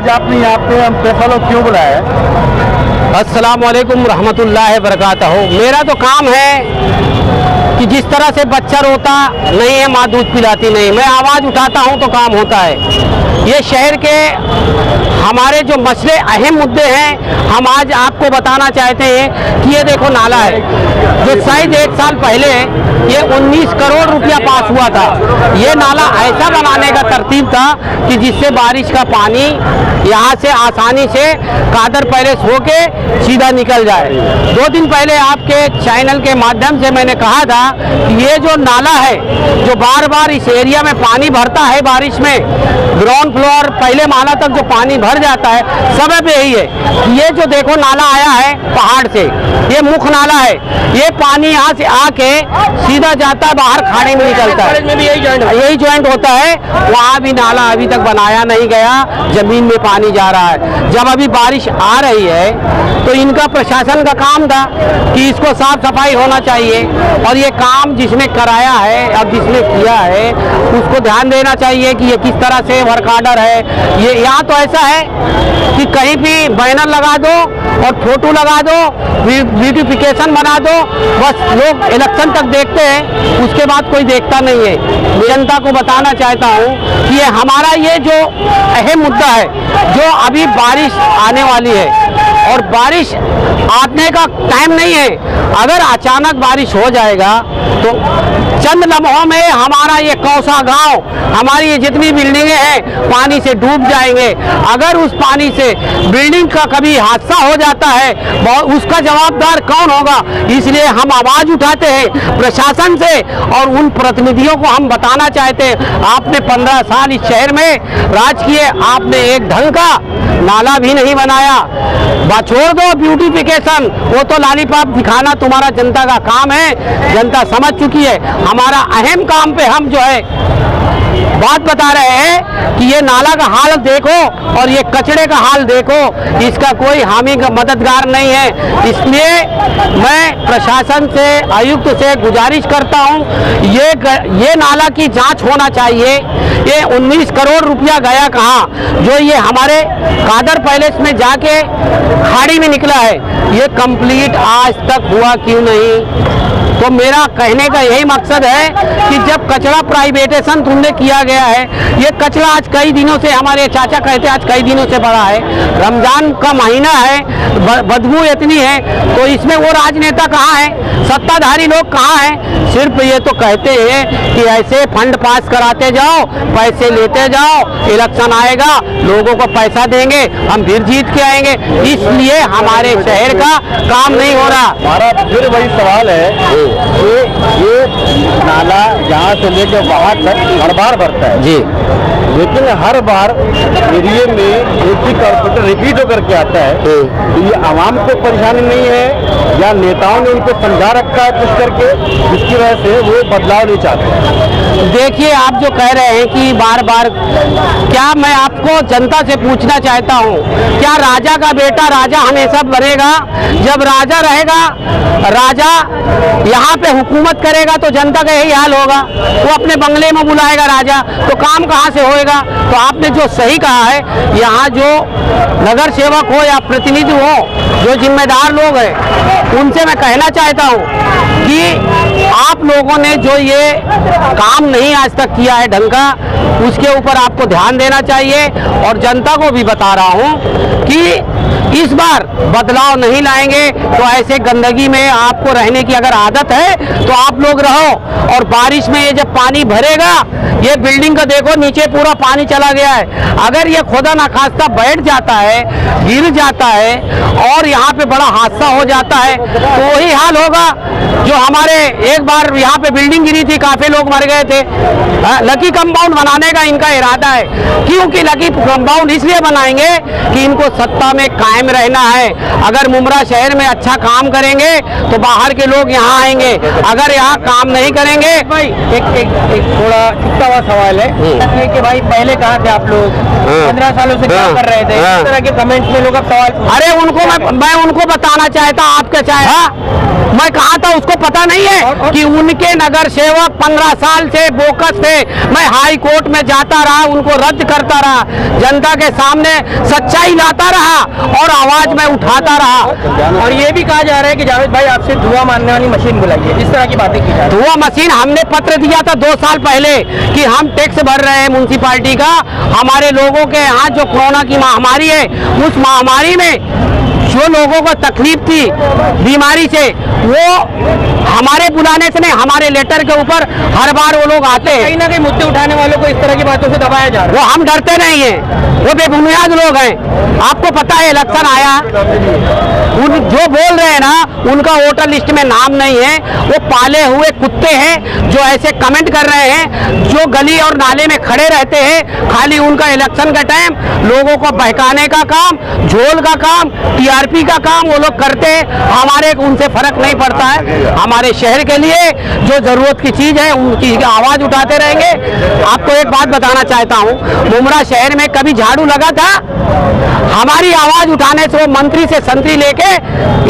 आज आपने यहाँ पे हम पैसा क्यों बुलाया है? अस्सलाम वालेकुम रहमतुल्लाहि बरकातहू। मेरा तो काम है कि जिस तरह से बच्चा रोता नहीं है, माँ दूध पिलाती नहीं, मैं आवाज़ उठाता हूँ तो काम होता है। ये शहर के हमारे जो मसले अहम मुद्दे हैं, हम आज आपको बताना चाहते हैं कि ये देखो नाला है जो शायद 1 साल पहले ये 19 करोड़ रुपया पास हुआ था। ये नाला ऐसा बनाने का तरतीब था कि जिससे बारिश का पानी यहाँ से आसानी से कादर पैलेस होके सीधा निकल जाए। 2 दिन पहले आपके चैनल के माध्यम से मैंने कहा था कि ये जो नाला है जो बार बार इस एरिया में पानी भरता है बारिश में, ग्राउंड फ्लोर पहले माला तक जो पानी भर जाता है, सबब यही है कि ये जो देखो नाला आया है पहाड़ से, ये मुख्य नाला है, ये पानी यहाँ से आके सीधा जाता है बाहर खाड़ी में निकलता है, यही ज्वाइंट होता है। वहाँ भी नाला अभी तक बनाया नहीं गया, जमीन में पानी जा रहा है। जब अभी बारिश आ रही है तो इनका प्रशासन का काम था कि इसको साफ सफाई होना चाहिए, और ये काम जिसने कराया है अब जिसने किया है उसको ध्यान देना चाहिए कि ये किस तरह से वर्क आर्डर है। ये यहाँ तो ऐसा है कि कहीं भी बैनर लगा दो और फोटो लगा दो, ब्यूटिफिकेशन बना दो, बस लोग इलेक्शन तक देखते हैं, उसके बाद कोई देखता नहीं है। मैं जनता को बताना चाहता हूँ कि ये हमारा ये जो अहम मुद्दा है, जो अभी बारिश आने वाली है और बारिश आने का टाइम नहीं है, अगर अचानक बारिश हो जाएगा तो चंद लम्हों में हमारा ये कौसा गांव, हमारी ये जितनी बिल्डिंगें हैं पानी से डूब जाएंगे। अगर उस पानी से बिल्डिंग का कभी हादसा हो जाता है, उसका जवाबदार कौन होगा? इसलिए हम आवाज़ उठाते हैं प्रशासन से और उन प्रतिनिधियों को हम बताना चाहते हैं, आपने 15 साल इस शहर में राज किए, आपने एक ढंग का नाला भी नहीं बनाया। छोड़ दो ब्यूटिफिकेशन, वो तो लॉलीपॉप दिखाना तुम्हारा जनता का काम है, जनता समझ चुकी है। हमारा अहम काम पे हम जो है बात बता रहे हैं कि ये नाला का हाल देखो और ये कचड़े का हाल देखो, इसका कोई हामी का मददगार नहीं है। इसलिए मैं प्रशासन से, आयुक्त से गुजारिश करता हूँ, ये नाला की जांच होना चाहिए। ये 19 करोड़ रुपया गया कहाँ, जो ये हमारे कादर पैलेस में जाके खाड़ी में निकला है, ये कंप्लीट आज तक हुआ क्यों नहीं? तो मेरा कहने का यही मकसद है कि जब कचरा प्राइवेटेशन तुमने किया गया है, ये कचरा आज कई दिनों से, हमारे चाचा कहते हैं आज कई दिनों से पड़ा है, रमजान का महीना है, बदबू इतनी है, तो इसमें वो राजनेता कहाँ है, सत्ताधारी लोग कहाँ हैं? सिर्फ ये तो कहते हैं कि ऐसे फंड पास कराते जाओ, पैसे लेते जाओ, इलेक्शन आएगा लोगों को पैसा देंगे, हम फिर जीत के आएंगे। इसलिए हमारे शहर का काम नहीं हो रहा। हमारा फिर वही सवाल है कि ये नाला यहाँ से लेकर वहाँ तक हर बार भरता है जी, लेकिन हर बार एरिया में एक ही कॉर्पोरेटर रिपीट होकर के आता है। तो ये आवाम को परेशानी नहीं है या नेताओं ने उनको समझा रखा है कुछ करके, जिसकी वजह से वो बदलाव नहीं चाहते? देखिए, आप जो कह रहे हैं कि बार बार, क्या मैं आपको जनता से पूछना चाहता हूँ, क्या राजा का बेटा राजा हमेशा बनेगा? जब राजा रहेगा, राजा यहाँ पे हुकूमत करेगा तो जनता का यही हाल होगा, वो अपने बंगले में बुलाएगा राजा, तो काम कहाँ से होएगा? तो आपने जो सही कहा है, यहाँ जो नगर सेवक हो या प्रतिनिधि हो, जो जिम्मेदार लोग हैं, उनसे मैं कहना चाहता हूँ कि आप लोगों ने जो ये काम नहीं आज तक किया है ढंग का, उसके ऊपर आपको ध्यान देना चाहिए। और जनता को भी बता रहा हूँ कि इस बार बदलाव नहीं लाएंगे तो ऐसे गंदगी में आपको रहने की अगर आदत है तो आप लोग रहो। और बारिश में ये जब पानी भरेगा, ये बिल्डिंग का देखो नीचे पूरा पानी चला गया है, अगर ये खुदा ना खास्ता बैठ जाता है, गिर जाता है और यहाँ पे बड़ा हादसा हो जाता है, तो वही हाल होगा जो हमारे एक बार यहाँ पे बिल्डिंग गिरी थी, काफी लोग मर गए थे। लकी कंपाउंड बनाने का इनका इरादा है, क्योंकि लकी कंपाउंड इसलिए बनाएंगे कि इनको सत्ता में कायम रहना है। अगर मुमरा शहर में अच्छा काम करेंगे तो बाहर के लोग यहाँ आएंगे, अगर यहाँ काम नहीं करेंगे। भाई एक थोड़ा चिपका हुआ सवाल है ये कि भाई पहले कहाँ थे आप लोग, 15 सालों से क्या कर रहे थे, इस तरह के कमेंट में लोग अब सवाल। अरे उनको मैं उनको बताना चाहता, आपके चाहे मैं कहा था उसको पता नहीं है कि उनके नगर सेवक 15 साल से बोकस थे। मैं हाई कोर्ट में जाता रहा, उनको रद्द करता रहा, जनता के सामने सच्चाई लाता रहा और आवाज में उठाता रहा। और ये भी कहा जा रहा है कि जावेद भाई आपसे धुआं मारने वाली मशीन बुलाई है, इस तरह की बातें की जा रही है। धुआं मशीन हमने पत्र दिया था 2 साल पहले कि हम टैक्स भर रहे हैं म्युनिसिपालिटी का, हमारे लोगों के यहाँ जो कोरोना की महामारी है उस महामारी में जो लोगों को तकलीफ थी बीमारी से, वो हमारे बुलाने से नहीं, हमारे लेटर के ऊपर हर बार वो लोग आते हैं। कहीं ना कहीं मुद्दे उठाने वालों को इस तरह की बातों से दबाया जा रहा है। वो हम डरते नहीं हैं, वो बेबुनियाद लोग हैं। आपको पता है इलेक्शन आया, जो बोल रहे हैं ना उनका वोटर लिस्ट में नाम नहीं है, वो पाले हुए कुत्ते हैं जो ऐसे कमेंट कर रहे हैं, जो गली और नाले में खड़े रहते हैं। खाली उनका इलेक्शन का टाइम लोगों को बहकाने का काम, झोल का काम, टीआरपी का काम वो लोग करते हैं। हमारे उनसे फर्क नहीं पड़ता है। हमारे शहर के लिए जो जरूरत की चीज है उनकी आवाज उठाते रहेंगे। आपको एक बात बताना चाहता हूँ, मुमरा शहर में कभी झाड़ू लगा था? हमारी आवाज उठाने से वो मंत्री से संतरी लेके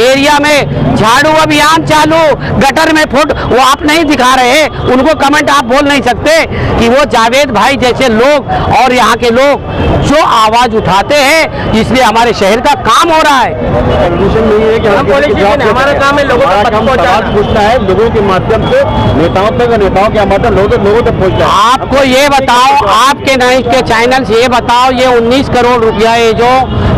एरिया में झाड़ू अभियान चालू, गटर में फुट, वो आप नहीं दिखा रहे, उनको कमेंट आप बोल नहीं सकते कि वो जावेद भाई जैसे लोग और यहाँ के लोग जो आवाज उठाते हैं, इसलिए हमारे शहर का काम हो रहा है। कंडीशन नहीं है कि हम पॉलिटिशियन हैं, हमारा काम है लोगों तक पहुंचाना। पूछता है लोगों के माध्यम से नेताओं तक, नेताओं के माध्यम लोगों तक पहुंचता है। आपको ये बताओ, आपके न्यूज के चैनल से ये बताओ, ये 19 करोड़ रुपया ये जो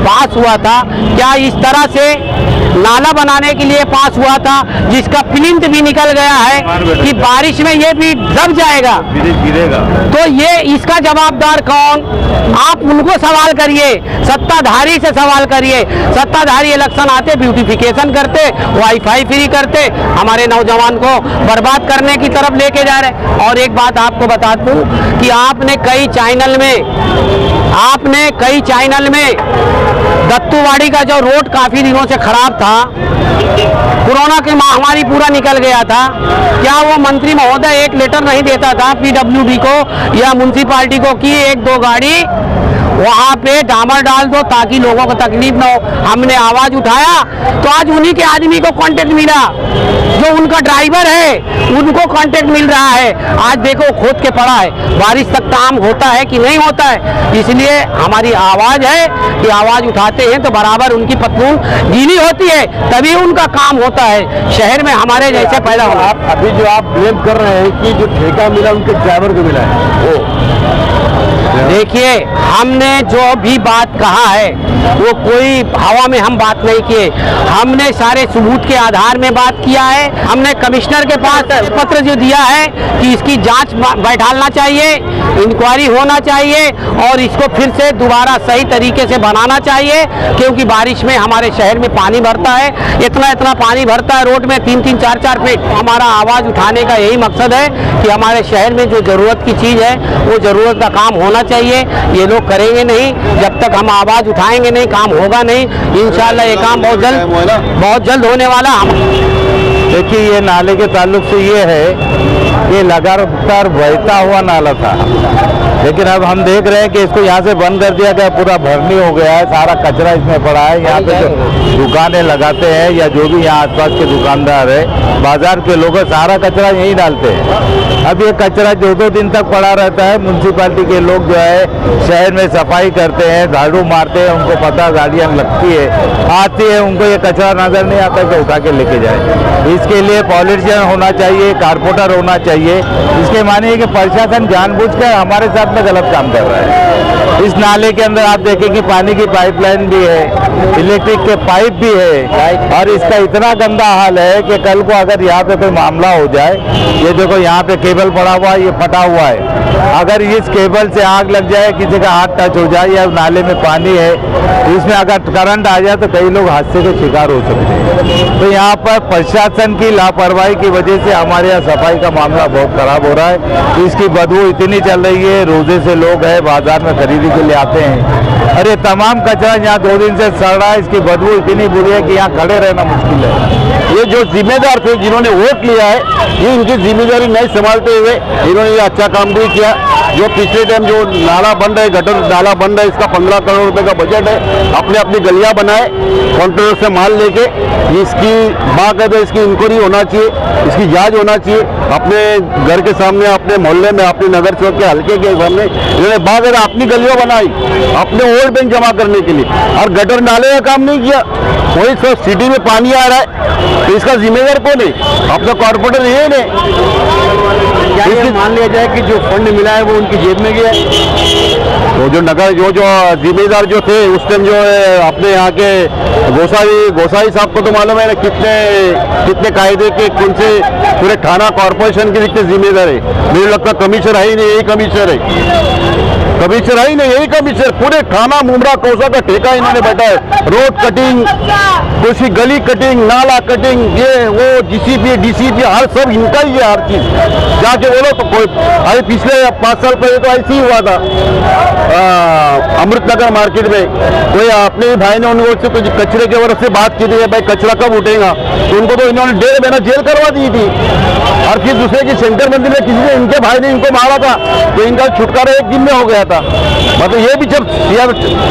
पास हुआ था, क्या इस तरह से नाला बनाने के लिए पास हुआ था जिसका प्लिंथ भी निकल गया है कि बारिश में ये भी दब जाएगा? गिरेगा। तो ये इसका जवाबदार कौन? आप उनको सवाल करिए, सत्ताधारी से सवाल करिए। सत्ताधारी इलेक्शन आते ब्यूटिफिकेशन करते, वाईफाई फ्री करते, हमारे नौजवान को बर्बाद करने की तरफ लेके जा रहे। और एक बात आपको बता दूं कि आपने कई चैनल में दत्तूवाड़ी का जो रोड काफी दिनों से खराब था, कोरोना की महामारी पूरा निकल गया था, क्या वो मंत्री महोदय एक लेटर नहीं देता था पीडब्ल्यूडी को या म्युनिसिपालिटी को कि 1-2 गाड़ी वहाँ पे डामर डाल दो ताकि लोगों को तकलीफ ना हो? हमने आवाज उठाया तो आज उन्हीं के आदमी को कांटेक्ट मिला, जो उनका ड्राइवर है उनको कांटेक्ट मिल रहा है। आज देखो खोद के पड़ा है, बारिश तक काम होता है कि नहीं होता है। इसलिए हमारी आवाज है कि आवाज उठाते हैं तो बराबर उनकी पतलून गीली होती है, तभी उनका काम होता है। शहर में हमारे जैसे पैदा हो। आप अभी जो आप ब्लेम कर रहे हैं कि जो ठेका मिला उनके ड्राइवर को मिला है, वो देखिए, हमने जो भी बात कहा है वो कोई हवा में हम बात नहीं किए, हमने सारे सबूत के आधार में बात किया है। हमने कमिश्नर के पास पत्र जो दिया है कि इसकी जांच बैठालना चाहिए, इंक्वायरी होना चाहिए और इसको फिर से दोबारा सही तरीके से बनाना चाहिए, क्योंकि बारिश में हमारे शहर में पानी भरता है, इतना पानी भरता है रोड में 3-3, 4-4 फीट। हमारा आवाज उठाने का यही मकसद है कि हमारे शहर में जो जरूरत की चीज है वो जरूरत का काम होना चाहिए। ये लोग करेंगे नहीं, जब तक हम आवाज उठाएंगे नहीं काम होगा नहीं। इंशाल्लाह ये काम बहुत जल्द होने वाला। देखिए, ये नाले के ताल्लुक से ये है कि लगातार बहता हुआ नाला था, लेकिन अब हम देख रहे हैं कि इसको यहाँ से बंद कर दिया गया, पूरा भरनी हो गया है, सारा कचरा इसमें पड़ा है। यहाँ पे जो दुकानें लगाते हैं या जो भी यहाँ आसपास के दुकानदार है, बाजार के लोग सारा कचरा यहीं डालते हैं। अब ये कचरा 2-2 दिन तक पड़ा रहता है। म्युनिसिपालिटी के लोग जो है शहर में सफाई करते हैं, झाड़ू मारते हैं, उनको पता गाड़ियाँ लगती है, आती है, उनको ये कचरा नजर नहीं आता कि उठा के लेके जाए। इसके लिए पॉलिटिशियन होना चाहिए, कारपोरेटर होना चाहिए। इसके मानिए कि प्रशासन जानबूझकर हमारे साथ में गलत काम कर रहा है। इस नाले के अंदर आप देखेंगे पानी की पाइपलाइन भी है, इलेक्ट्रिक के पाइप भी है, और इसका इतना गंदा हाल है कि कल को अगर यहाँ पे कोई मामला हो जाए, ये देखो यहाँ पे केबल पड़ा हुआ है, ये फटा हुआ है, अगर इस केबल से आग लग जाए, किसी का हाथ टच हो जाए या नाले में पानी है, इसमें अगर करंट आ जाए तो कई लोग हादसे के शिकार हो सकते हैं। तो यहाँ पर प्रशासन की लापरवाही की वजह से हमारे यहाँ सफाई का मामला बहुत खराब हो रहा है। इसकी बदबू इतनी चल रही है, रोजे से लोग है बाजार में खरीदी के लिए आते हैं, अरे तमाम कचरा यहाँ 2 दिन से सड़ रहा है, इसकी बदबू इतनी बुरी है कि यहाँ खड़े रहना मुश्किल है। ये जो जिम्मेदार थे जिन्होंने वोट लिया है, ये इनकी जिम्मेदारी नहीं संभालते हुए इन्होंने ये अच्छा काम भी किया। जो पिछले टाइम जो नाला बन रहा है, गटर नाला बन रहा है, इसका 15 करोड़ रुपए का बजट है, अपने अपनी गलियां बनाए, कॉन्ट्रैक्टर से माल लेके, इसकी बाकायदा इसकी इंक्वायरी होना चाहिए, इसकी जांच होना चाहिए। अपने घर के सामने, अपने मोहल्ले में, अपने नगर चौक के हल्के के सामने इन्होंने बाकायदा अपनी गलियां बनाई अपने वोट बैंक जमा करने के लिए, और गटर नाले का काम नहीं किया। वही सब सिटी में पानी आ रहा है, तो इसका जिम्मेदार कौन है? अब तो कॉर्पोरेटर ये नहीं। क्या ये मान लिया जाए कि जो फंड मिला है वो उनकी जेब में गया है? तो जो नगर जो जिम्मेदार जो थे उस टाइम जो है अपने यहाँ के गोसाई साहब को तो मालूम है ना कितने कायदे के कौन से पूरे थाना कॉर्पोरेशन के कितने जिम्मेदार है। मुझे लगता कमिश्नर है ही नहीं, यही कमिश्नर है ही नहीं, यही कमिश्नर पूरे थाना मुमरा कौसा का ठेका इन्होंने बैठा है। रोड कटिंग, कुछ गली कटिंग, नाला कटिंग, ये वो डीसीपी हर सब इनका ही है हर चीज। जाके बोलो तो कोई अभी पिछले 5 साल पहले तो ऐसे ही हुआ था अमृतनगर मार्केट में, कोई अपने ही भाई ने उनको से कुछ कचरे के वजह से बात की थी, भाई कचरा कब उठेगा, तो उनको तो इन्होंने 1.5 महीना जेल करवा दी थी। और फिर दूसरे की सेंटर मंदिर में किसी ने इनके भाई ने इनको मारा था, तो इनका छुटकारा 1 दिन में हो गया था। मतलब ये भी जब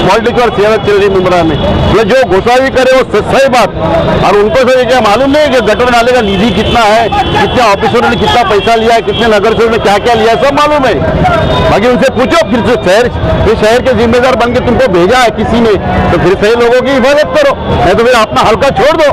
पॉलिटिकल सियासत चल रही मुमरा में, मतलब जो गोसावी करे वो सही बात, और उनको से क्या मालूम नहीं कि गटर नाले का निधि कितना है, कितने ऑफिसरों ने कितना पैसा लिया है, कितने नगर सेवकों ने क्या क्या लिया है, सब मालूम है। बाकी उनसे पूछो, फिर शहर के जिम्मेदार बन के तुमको भेजा है किसी ने, तो फिर सही लोगों की हिफाजत करो, नहीं तो फिर अपना हल्का छोड़ दो।